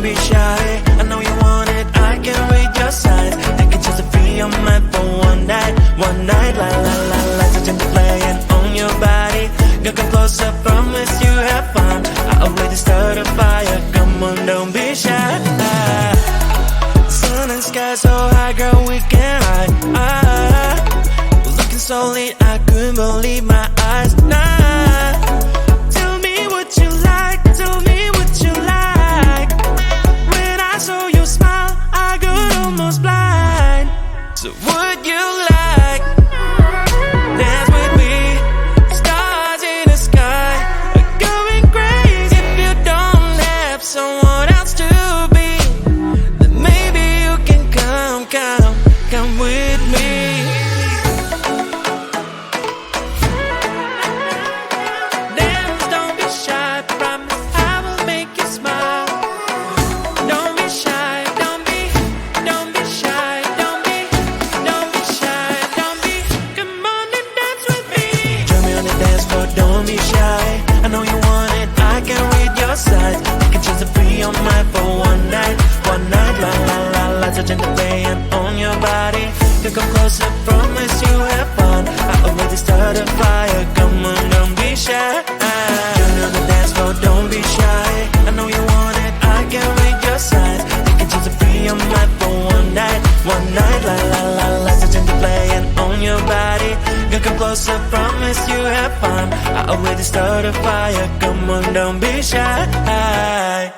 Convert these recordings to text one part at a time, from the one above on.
be shy. I know you want it, I can read your signs. Take a chance to be your man for one night. La la la, lights are just playing on your body. Girl, come closer, promise you have fun. I already started a fire, come on, don't be shy. Sun and sky so high, girl, we can hide. Looking so lit, I couldn't believe my eyes. Nah, tell me what you like, tell me what you like. When I saw you smile, I got almost blind. So would you like dance with me? Stars in the sky are going crazy. If you don't have someone else to be, then maybe you can come with me. Dance, don't be shy, promise I will make you smile. Don't be shy, don't be shy, don't be shy, don't be. Come on and dance with me. Join me on the dance floor, don't be shy. I know you want it, I can read your signs. You can choose to be on mine for one night. La la la, lights are gently playing on your body. You come closer, promise you have fun. I already started a fire, come on, don't be shy. Join me on the dance floor, don't be shy. I know you want it, I can read your signs. You can choose to be on mine for one night. La la la, lights are gently playing on your body. You come closer, promise you have fun. I already started a fire, come on, don't be shy.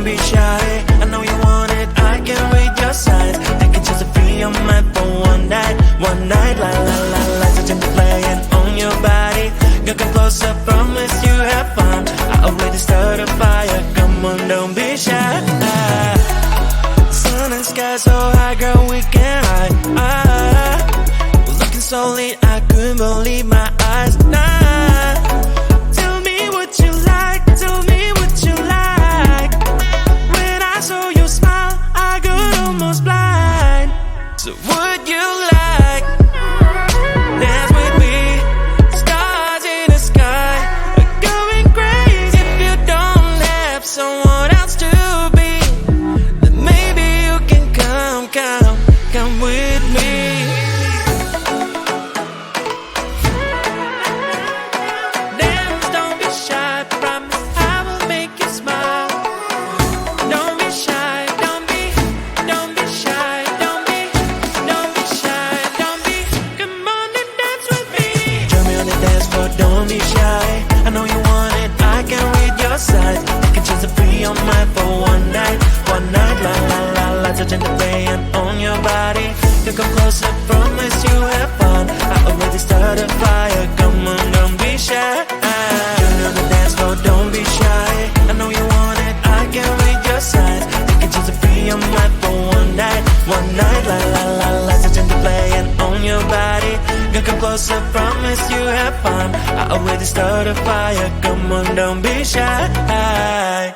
be shy. I know you want it, I can read your signs. Take a chance to free your mind for one night. La la la, lights are gently playing on your body. Girl, come closer, promise you have fun. I already started a fire, come on, don't be shy. Sun and sky so high, girl, we can hide. Looking so lit, I couldn't believe my eyes. Tell me what you like, tell me what you like. When I saw you smile, I got almost blind. So would you like dance with me? Stars in the sky are going crazy. If you don't have someone else to be, then maybe you can come with me. Dance, don't be shy, promise I will make you smile. Don't be shy, don't be shy, don't be shy, don't be. Come on and dance with me. Join me on the dance floor, don't be shy. I know you want it, I can read your signs. Take a chance to free your mind for one night. La la la, lights are gently playing on your body. You come closer, promise you have fun. I already started a fire, come on, don't be shy. Join me on the dance floor, don't be shy. I know you want it, I can read your signs. Take a chance to free your mind for one night. La la la, lights are gently playing on your body. Girl, come closer, promise you have fun. I already started a fire, come on, don't be shy.